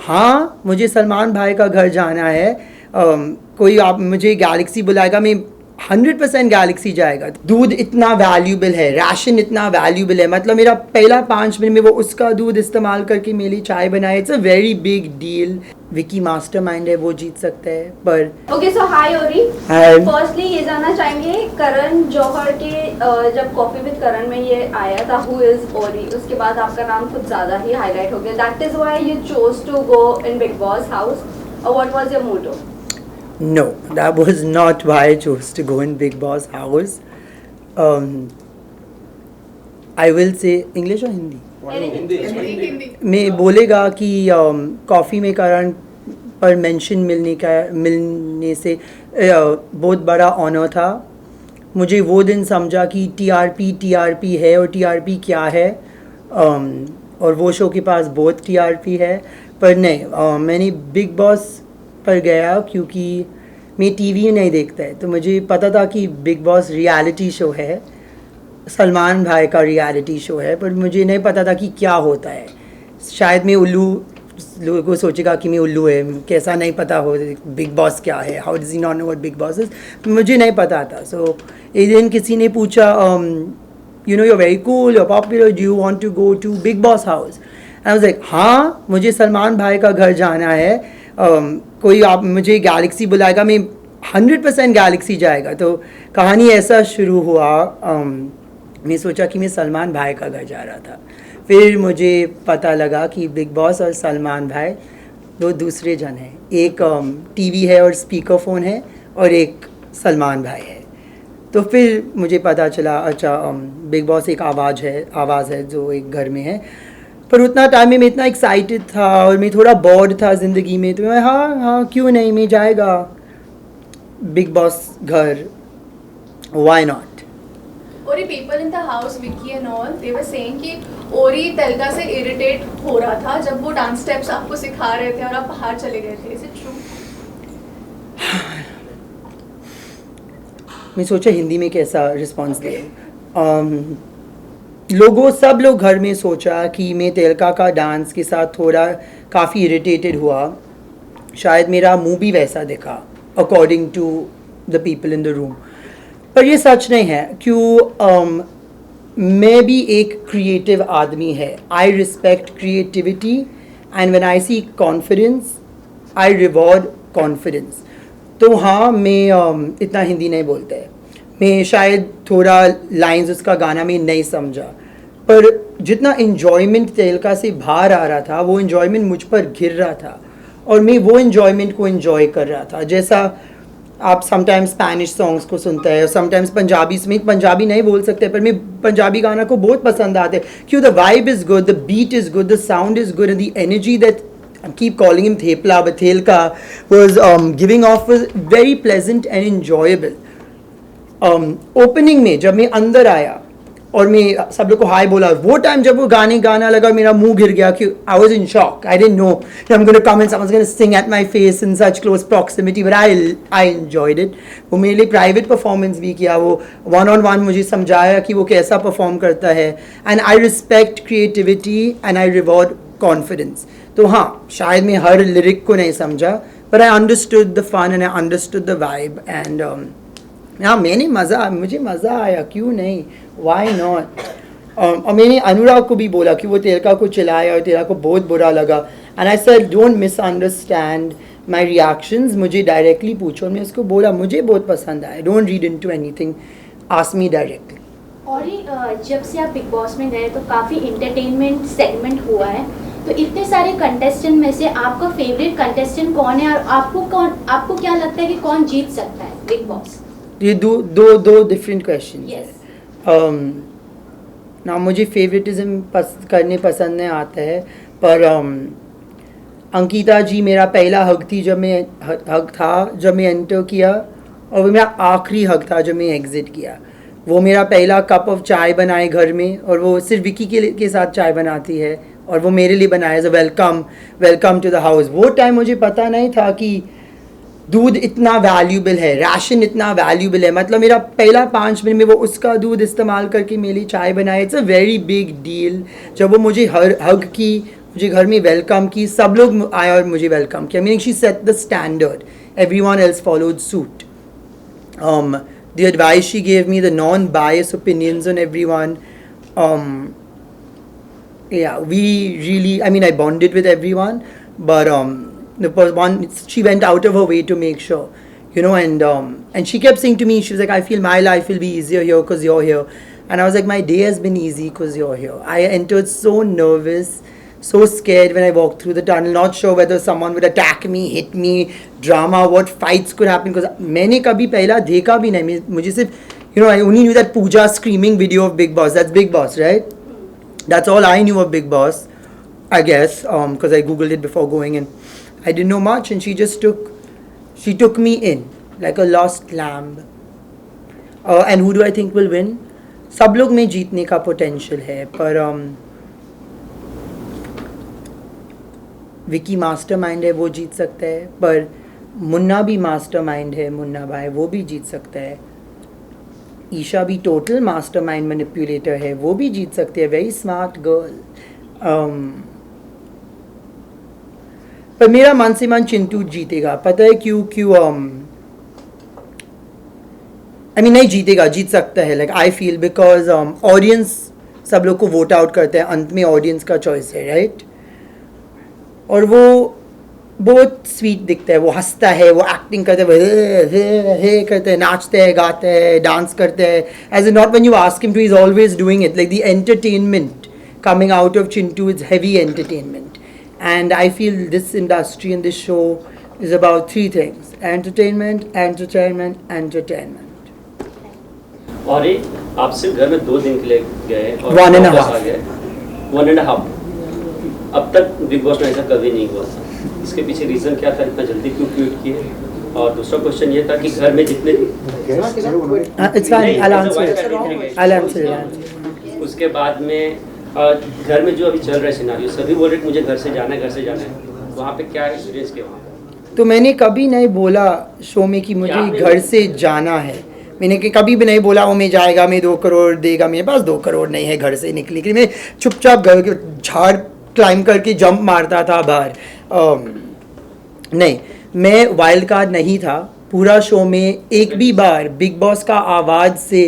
हाँ मुझे सलमान भाई का घर जाना है, कोई आप मुझे गैलेक्सी बुलाएगा, मैं 100% गैलेक्सी जाएगा। दूध इतना वैल्यूबल है, राशन इतना वैल्यूबल है, मतलब मेरा पहला 5 मिनट में वो उसका दूध इस्तेमाल करके मेरी चाय बनाए। It's a very big deal. Vicky mastermind है, वो जीत सकता है। पर ओके सो हाय ओरी, फर्स्टली ये जानना चाहेंगे करण जौहर के जब कॉफी विद करण में ये आया था हु इज ओरी, उसके बाद आपका नाम कुछ ज्यादा ही हाईलाइट हो गया। That is why you chose to go in Bigg Boss house, और what was your motto? No, that was not why I chose to go in Big Boss house. I will say English or Hindi? Hindi. मैं बोलेगा कि coffee में करण पर mention मिलने से बहुत बड़ा ऑनर था। मुझे वो दिन समझा कि टीआरपी है और टीआरपी क्या है, और वो शो के पास बहुत टीआरपी है। पर नहीं, मैंने बिग बॉस पर गया क्योंकि मैं टीवी नहीं देखता है, तो मुझे पता था कि बिग बॉस रियलिटी शो है, सलमान भाई का रियलिटी शो है, पर मुझे नहीं पता था कि क्या होता है। शायद मैं उल्लू, लोगों को सोचेगा कि मैं उल्लू है, कैसा नहीं पता हो बिग बॉस क्या है, how does he not know what big boss is. मुझे नहीं पता था। सो एक दिन किसी ने पूछा, you know you are very cool, you are popular, do you want to go to Bigg Boss house? I was like हाँ मुझे सलमान भाई का घर जाना है, कोई आप मुझे गैलेक्सी बुलाएगा, मैं 100% गैलेक्सी जाएगा। तो कहानी ऐसा शुरू हुआ। मैं सोचा कि मैं सलमान भाई का घर जा रहा था, फिर मुझे पता लगा कि बिग बॉस और सलमान भाई दो दूसरे जन हैं। एक टीवी है और स्पीकर फ़ोन है, और एक सलमान भाई है। तो फिर मुझे पता चला अच्छा बिग बॉस एक आवाज़ है जो एक घर में है। पर उतना टाइम में मैं इतना एक्साइटेड था और मैं थोड़ा बोर्ड था ज़िंदगी में, तो मैं हाँ क्यों नहीं, मैं जाएगा बिग बॉस घर, why not. Ori, people in the house, Vicky and all, they were saying कि Ori तेलगा से irritate हो रहा था जब वो डांस स्टेप्स आपको सिखा रहे थे और आप बाहर चले गए थे। Is it true? मैं सोचा हिंदी में कैसा रिस्पॉन्स दे। सब लोग घर में सोचा कि मैं तेलका का डांस के साथ थोड़ा काफ़ी इरिटेटेड हुआ, शायद मेरा मुंह भी वैसा दिखा according to the people in the room. पर ये सच नहीं है, क्यों मैं भी एक क्रिएटिव आदमी है। I respect creativity and when I see confidence I reward confidence. तो हाँ मैं इतना हिंदी नहीं बोलता है, मैं शायद थोड़ा लाइंस उसका गाना में नहीं समझा, पर जितना इन्जॉयमेंट तेलका से बाहर आ रहा था वो इन्जॉयमेंट मुझ पर गिर रहा था, और मैं वो इन्जॉयमेंट को इन्जॉय कर रहा था। जैसा आप समटाइम्स स्पेनिश सॉन्ग्स को सुनते हैं, समटाइम्स पंजाबी में, पंजाबी नहीं बोल सकते पर मैं पंजाबी गाना को बहुत पसंद आते हैं, क्यों the vibe is good, the beat is good, the sound is good, and the energy that I keep calling him Thepla, but Thelka was giving off was very pleasant and enjoyable. Opening में जब मैं अंदर आया और मैं सब लोग को हाय बोला, वो टाइम जब वो गाना लगा मेरा मुंह गिर गया कि I was in shock. I didn't know that I'm going to come and someone's going to sing at my face in such close proximity, but I enjoyed it. वो मेरे लिए प्राइवेट परफॉर्मेंस भी किया, वो 1-on-1 मुझे समझाया कि वो कैसा परफॉर्म करता है, and I respect creativity and I reward confidence. तो हाँ शायद मैं हर लिरिक को नहीं समझा, पर I understood the fun and I understood the vibe, and हाँ मुझे मज़ा आया, क्यों नहीं, वाई नॉट। और मैंने अनुराग को भी बोला कि वो तेलका को चिल्लाया और तेलका को बहुत बुरा लगा, and I said don't misunderstand my reactions, मुझे डायरेक्टली पूछो। और मैं उसको बोला मुझे बहुत पसंद आया, don't read into anything, ask me directly. और जब से आप बिग बॉस में गए तो काफ़ी इंटरटेनमेंट सेगमेंट हुआ है, तो इतने सारे कंटेस्टेंट में से आपका फेवरेट कंटेस्टेंट कौन है, और आपको क्या लगता है कि कौन जीत सकता है बिग बॉस? ये दो डिफरेंट क्वेश्चन Yes. ना मुझे फेवरेटिज्म करने पसंद नहीं आता है, पर अंकिता जी मेरा पहला हक थी जब मैं एंटर किया, और वो मेरा आखिरी हक था जब मैं एग्ज़िट किया। वो मेरा पहला कप ऑफ चाय बनाए घर में, और वो सिर्फ विकी के साथ चाय बनाती है, और वो मेरे लिए बनाया as a welcome to the house. वो टाइम मुझे पता नहीं था कि दूध इतना वैल्यूबल है, राशन इतना वैल्यूबल है, मतलब मेरा पहला 5 मिनट में वो उसका दूध इस्तेमाल करके मेरी चाय बनाए। It's a very big deal. जब वो मुझे हग की, मुझे घर में वेलकम की, सब लोग आए और मुझे वेलकम किया. Meaning she said the standard, everyone else followed suit. The advice she gave me, the non-biased opinions on everyone. Yeah, we really, I mean, I bonded with everyone, but the one, she went out of her way to make sure, you know, and she kept saying to me, she was like, I feel my life will be easier here because you're here. And I was like, my day has been easy because you're here. I entered so nervous, so scared when I walked through the tunnel, not sure whether someone would attack me, hit me, drama, what fights could happen, because मैंने कभी पहला देखा भी नहीं. मुझे सिर्फ, you know, I only knew that Pooja screaming video of Big Boss. That's Big Boss, right? That's all I knew of Big Boss, I guess, because I googled it before going in. I didn't know much, and she took me in like a lost lamb. And who do I think will win? सब लोग में जीतने का potential है, पर Vicky mastermind है, वो जीत सकता है. पर मुन्ना भी मास्टरमाइंड है, मुन्ना भाई, वो भी जीत सकता है. ईशा भी टोटल मास्टरमाइंड मैनिपुलेटर है, वो भी जीत सकती है. Very smart girl. पर मेरा मन से मन चिंटू जीतेगा. पता है क्यों? आई मीन नहीं जीतेगा, जीत सकता है. Like I feel because audience सब लोग को वोट आउट करते हैं. अंत में ऑडियंस का चॉइस है, राइट? और वो बहुत स्वीट दिखता है, वो हंसता है, वो एक्टिंग करता है, हे करते हैं, नाचते हैं, गाते हैं, डांस करते हैं. As a not when you ask him to, he is always doing it. Like the entertainment coming out of Chintu is heavy entertainment, and I feel this industry and this show is about three things: entertainment, entertainment, entertainment. और ये आप सिर्फ घर में 2 दिन के लिए गए और 1.5 आ गए. 1.5. अब तक बिग बॉस में ऐसा कभी नहीं हुआ था. इसके पीछे रीज़न क्या था, इतना जल्दी क्यों क्विट किए? और दूसरा क्वेश्चन ये था कि घर में जितने It's fine. I'll answer. उसके बाद में घर में जो अभी चल रहा है सिनारियो, सभी बोल रहे मुझे घर से जाना है. वहाँ पे क्या एक्सपीरियंस किया वहाँ पे? तो मैंने कभी नहीं बोला शो में कि मुझे घर से जाना है. मैंने कभी भी नहीं बोला वो मैं जाएगा, मैं 2 करोड़ देगा, मेरे पास 2 करोड़ नहीं है घर से निकलने के लिए. मैं चुपचाप घर के झाड़ क्लाइंब करके जंप मारता था बाहर. नहीं, मैं वाइल्ड कार्ड नहीं था पूरा शो में. एक भी बार बिग बॉस का आवाज़ से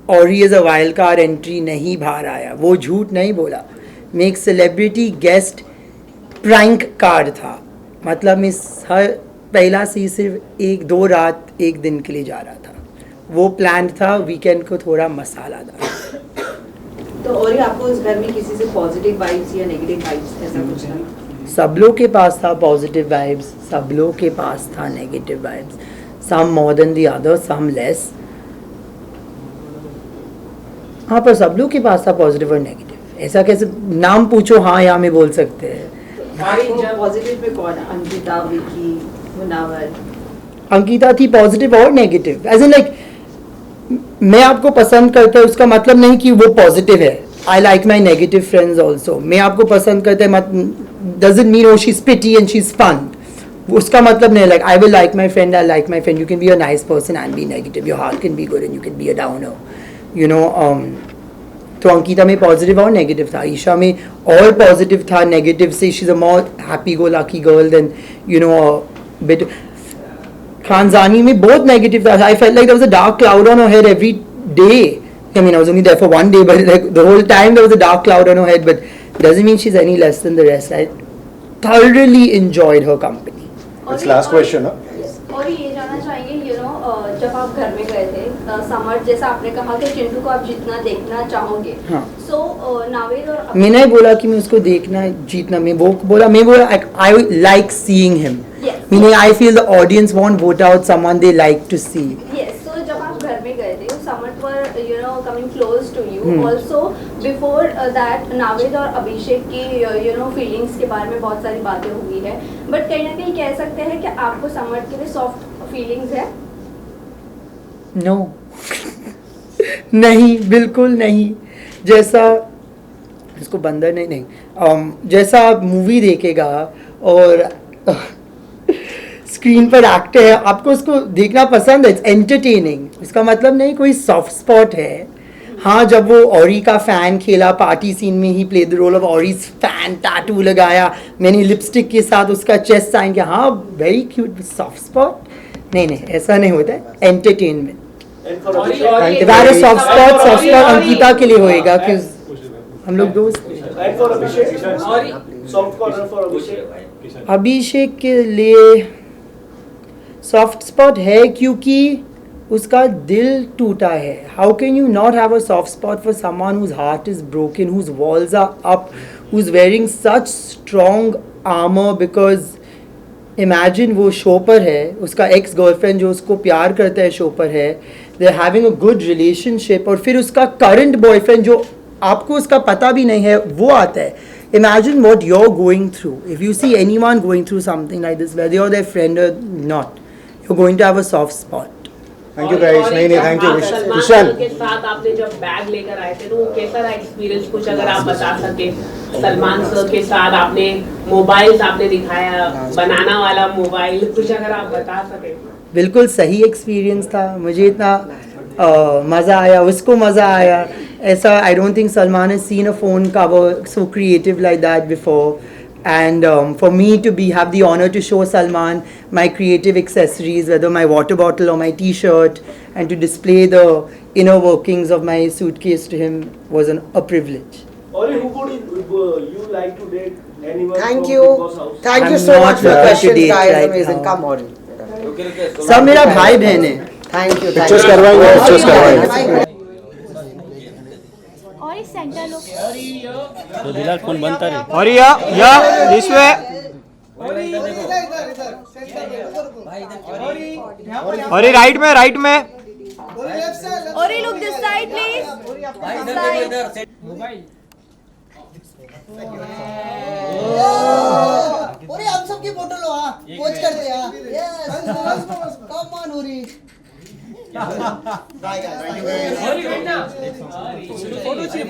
और he as a wild card entry नहीं बाहर आया. वो झूठ नहीं बोला. मैं एक सेलिब्रिटी गेस्ट प्रैंक कार्ड था. मतलब मैं हर पहला से सिर्फ 1-2 रात 1 दिन के लिए जा रहा था. वो प्लान था, वीकेंड को थोड़ा मसाला था. तो और आपको उस घर में किसी से पॉजिटिव वाइब्स या नेगेटिव वाइब्स ऐसा कुछ था? सब लोग के पास था पॉजिटिव वाइब्स, सब लोग के पास था negative vibes. Some more than the other, some less. हाँ, पर सब लोग के पास था पॉजिटिव और नेगेटिव. ऐसा कैसे नाम पूछो हाँ या में बोल सकते हैं. पॉजिटिव में कौन? अंकिता, विकी, मुनावर. अंकिता थी पॉजिटिव और नेगेटिव. एज इन लाइक मैं आपको पसंद करता है उसका मतलब नहीं कि वो पॉजिटिव है. I like my negative friends also. मैं आपको पसंद करता है doesn't mean oh she is petty and she is fun. उसका मतलब नहीं. Like I will like my friend, I like my friend. You can be a nice person and be negative. Your heart can be good and you can be a downer, you know. तो अंकिता में positive और negative था. ईशा में और positive था. Negative से she is a more happy go lucky girl then, you know, bit. Khanzaadi में बहुत नेगेटिव था. I felt like there was a dark cloud on her head every day. I mean, I was only there for 1 day, but like the whole time there was a dark cloud on her head. But it doesn't mean she's any less than the rest. I thoroughly enjoyed her company. It's last question, huh? और ये जानना चाहेंगे, you know, जब आप घर में गए थे, समर जैसा आपने कहा कि चिंटू को आप जितना देखना चाहोगे. हाँ. So नावेद और मैंने बोला कि मैं उसको देखना जीतना. मैं बोला I like seeing him. Yes. Meaning I feel the audience won't vote out someone they like to see. Yes. So जब आप घर में गए थे, समर पर you know coming close to you. Also before that Naved और अभिषेक की you know feelings के बारे में बहुत सारी बातें हुई है. But कहीं ना कहीं कह सकते हैं कि आपको समर के लिए soft feelings है? No. नहीं, बिल्कुल नहीं. जैसा इसको बंदर नहीं जैसा आप मूवी देखेगा और स्क्रीन पर एक्टर है, आपको उसको देखना पसंद है. It's entertaining. इसका मतलब नहीं कोई सॉफ्ट स्पॉट है. हाँ, जब वो ऑरी का फैन खेला पार्टी सीन में, he play the role of Orry's fan, tattoo लगाया, मैंने लिपस्टिक के साथ उसका चेस्ट साइन किया, हाँ वेरी क्यूट, सॉफ्ट स्पॉट, नहीं ऐसा नहीं होता है, एंटरटेनमेंट। सॉफ्ट स्पॉट अंकिता के लिए होएगा क्योंकि हम लोग दोस्त हैं। अभिषेक के लिए सॉफ्ट स्पॉट है क्योंकि उसका दिल टूटा है। How can you not have a soft spot for someone whose heart is broken, whose walls are up, who's wearing such strong armour, because imagine वो शो पर है, उसका एक्स गर्लफ्रेंड जो उसको प्यार करता है शो पर है, they are having a good relationship, और फिर उसका करंट बॉयफ्रेंड जो आपको उसका पता भी नहीं है वो आता है। Imagine what you're going through. If you see anyone going through something like this, whether you're their friend or not, you're going to have a soft spot. Thank you guys. नहीं थैंक यू सलमान विशाल। के साथ आपने जब bag लेकर आए थे तो वो कैसा रहा एक्सपीरियंस, कुछ अगर आप बता सके। सलमान सर के साथ आपने मोबाइल्स आपने दिखाया, बनाना वाला मोबाइल, कुछ अगर आप बता सके। बिल्कुल सही एक्सपीरियंस था, मुझे इतना मज़ा आया, उसको मज़ा आया। ऐसा I don't think Salman has seen a phone cover so creative like that before, and for me to have the honor to show Salman my creative accessories, whether my water bottle or my t-shirt, and to display the inner workings of my suitcase to him was a privilege. Or who would you like to date? Anyone? Thank from you. Bigg Boss house? Thank you I'm so not much for the looking to questions, date guys. right Amazing. now. Come on. सब मेरा भाई बहन है। Thank you. Pictures करवाएंगे, pictures करवाएंगे। और इस centre लोग तो बिलाल फोन बनता रहे। और या दिस वे। और राइट में और ये लोग दिस साइड प्लीज। ओरे हम सब की फोटो लो, हाँ पोज कर दे, हाँ yes come on Orry. Bye guys, thank you guys. Photo चाहिए।